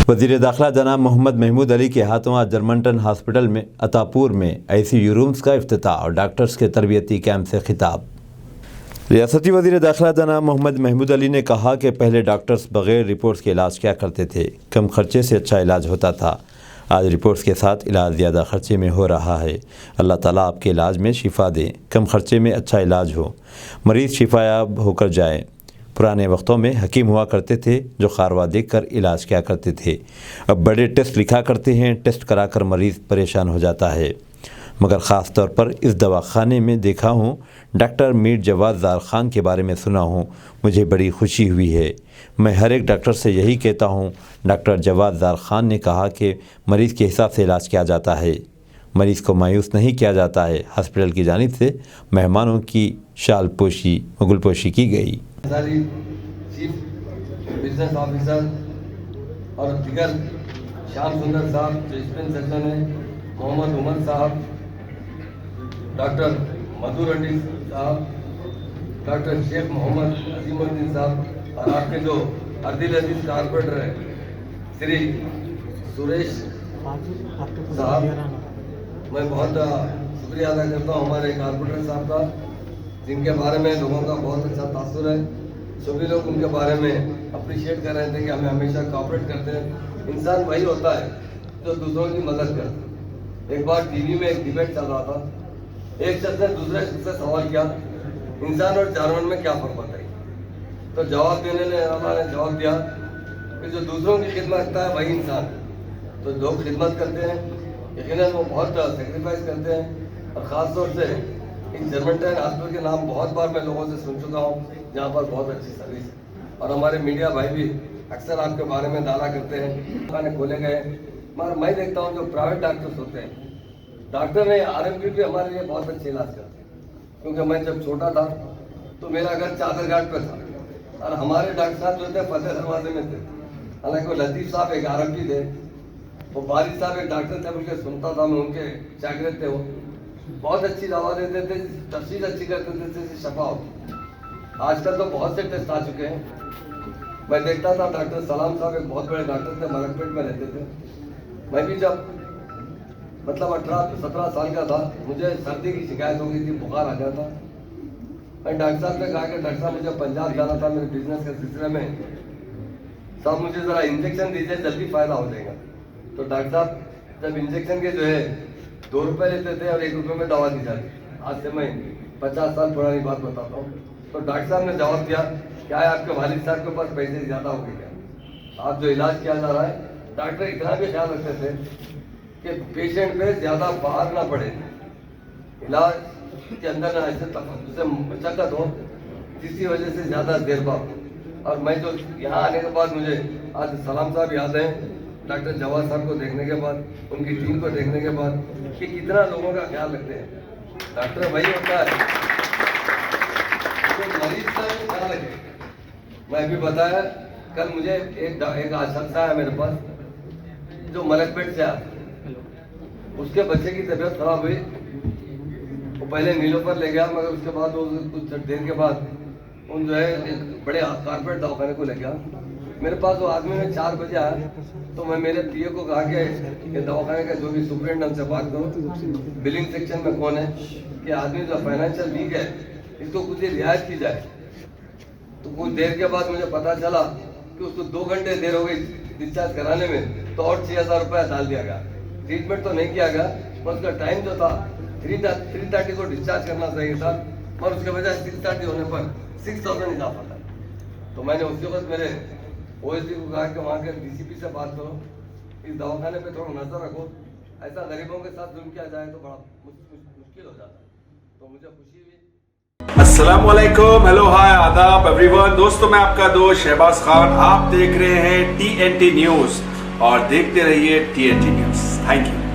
वज़ीर दाखिला जनाब मोहम्मद महमूद अली के हाथों आज जर्मनटन हॉस्पिटल में अतापुर में ICU रूम्स का इफ्तिताह और डॉक्टर्स के तरबियती कैंप से खिताब। रियासती वज़ीर दाखिला जनाब मोहम्मद महमूद अली ने कहा कि पहले डॉक्टर्स बग़ैर रिपोर्ट्स के इलाज किया करते थे, कम खर्चे से अच्छा इलाज होता था। आज रिपोर्ट्स के साथ इलाज ज़्यादा खर्चे में हो रहा है। अल्लाह ताला आपके इलाज में शिफा दे, कम खर्चे में अच्छा इलाज हो, मरीज़ शिफायाब होकर जाए। पुराने वक्तों में हकीम हुआ करते थे जो खारवा देख कर इलाज किया करते थे। अब बड़े टेस्ट लिखा करते हैं, टेस्ट कराकर मरीज़ परेशान हो जाता है। मगर ख़ास तौर पर इस दवाखाने में देखा हूँ, डॉक्टर मीर जवाद ज़ार ख़ान के बारे में सुना हूँ, मुझे बड़ी खुशी हुई है। मैं हर एक डॉक्टर से यही कहता हूँ। डॉक्टर जवाद ज़ार ख़ान ने कहा कि मरीज़ के हिसाब से इलाज किया जाता है, मरीज़ को मायूस नहीं किया जाता है। हॉस्पिटल की जानिब से मेहमानों की शाल पोशी मुगल पोशी की गई। चीफ बिजनेस ऑफिसर और दिगर श्याम सुंदर साहब जो स्पेन सर्जन है, मोहम्मद उमर साहब, डॉक्टर मधु रेड्डी साहब, डॉक्टर शेख मोहम्मद अजीमुद्दीन साहब और आपके जो अर्दिल अजीज कारपोरेटर है श्री सुरेश साहब, मैं बहुत शुक्रिया अदा करता हूँ हमारे कारपोरेटर साहब का, जिनके बारे में लोगों का बहुत अच्छा तासुर है। सभी लोग उनके बारे में अप्रिशिएट कर रहे थे कि हमें हमेशा कोऑपरेट करते हैं। इंसान वही होता है जो दूसरों की मदद करता है। एक बार टीवी में एक डिबेट चल रहा था, एक शख्स ने दूसरे शख्स से सवाल किया, इंसान और जानवर में क्या फर्क होता है? तो जवाब देने ने जवाब दिया कि जो दूसरों की खिदमत करता है वही इंसान। तो लोग खिदमत करते हैं, यकीनन वो बहुत सेक्रीफाइस करते हैं। और ख़ास तौर से इन जर्मनटन हॉस्पिटल के नाम बहुत बार मैं लोगों से सुन चुका हूँ, जहाँ पर बहुत अच्छी सर्विस है। और हमारे मीडिया भाई भी अक्सर आपके बारे में दावा करते हैं, खाने खोले गए। मगर मैं देखता हूँ जो प्राइवेट डॉक्टर्स होते हैं, डॉक्टर ने RMP भी हमारे लिए बहुत अच्छे इलाज करते हैं। क्योंकि मैं जब छोटा था तो मेरा घर चादरघाट पे था और हमारे डॉक्टर साहब जो थे फतेह दरवाजे में थे। हालांकि वो लतीफ़ साहब एक RMP थे, वो बारिश साहब एक डॉक्टर थे, उनके सुनता था मैं, उनके शागिर्द थे। वो बहुत अच्छी दवा देते थे, तफसील अच्छी करते थे, शफा होती। आजकल तो बहुत से टेस्ट आ चुके हैं। मैं देखता था डॉक्टर सलाम साहब एक बहुत बड़े डॉक्टर थे, मलकपेट में रहते थे। मैं भी जब मतलब 18-17 साल का था, मुझे सर्दी की शिकायत हो गई थी, बुखार आ गया था। मैं डॉक्टर साहब ने कहा कि डॉक्टर साहब मुझे पंजाब जाना था मेरे बिजनेस के सिलसिले में, साहब मुझे ज़रा इंजेक्शन दीजिए, जल्दी फ़ायदा हो जाएगा। तो डॉक्टर साहब जब इंजेक्शन के जो है 2 रुपये लेते थे और 1 रुपये में दवा दी जाती। आज से मैं 50 साल पुरानी बात बताता हूँ। तो डॉक्टर साहब ने जवाब दिया, क्या है आपके वालिद साहब के पास पैसे ज़्यादा हो गए क्या? आप जो इलाज किया जा रहा है, डॉक्टर इतना भी ख्याल रखते थे कि पेशेंट पे ज़्यादा बाहर ना पड़े, इलाज के अंदर ना ऐसे मशक्क़त हो जिसकी वजह से ज़्यादा देर बाद। और मैं जो यहाँ आने के बाद मुझे आज सलाम साहब याद हैं, डॉक्टर जवाद साहब को देखने के बाद, उनकी टीम को देखने के बाद कि कितना लोगों का ख्याल रखते हैं। डॉक्टर वही होता है तो मरीज का ख्याल रखे। मैं भी बताया, कल मुझे एक शख्स आया मेरे पास जो मलकपेट से आया, उसके बच्चे की तबीयत खराब हुई। वो पहले नीलोफर ले गया, मगर उसके बाद वो कुछ देर के बाद उन जो है एक बड़े कारपोरेट दवाखाने को ले गया। मेरे पास वो आदमी में 4 बजे आया, तो मैं मेरे PA को कहा कि दवाखाने का जो भी सुपरिटेंडेंट हमसे बात करो, बिलिंग सेक्शन में कौन है, कि आदमी जो फाइनेंशियल वीक है इसको कुछ रियायत की जाए। तो कुछ देर के बाद मुझे पता चला कि उसको 2 घंटे देर हो गई डिस्चार्ज कराने में, तो और 6,000 रुपया डाल दिया गया। ट्रीटमेंट तो नहीं किया गया, पर उसका टाइम जो था 3:30 को डिस्चार्ज करना चाहिए था, और उसके बजाय 6:30 होने पर 6,000 इजाफा था। तो मैंने उसी वक्त मेरे OSD को कहा कि वहाँ के DCP से बात करो, इस दवाखाने पे थोड़ा नजर रखो, ऐसा गरीबों के साथ जुल्म किया जाए तो बड़ा मुश्किल हो जाता है। तो मुझे खुशी हुई। अस्सलाम वालेकुम, हेलो, हाय, आदाब एवरीवन। दोस्तों मैं आपका दोस्त शहबाज खान, आप देख रहे हैं TNT न्यूज और देखते रहिए TNT न्यूज। Thank you.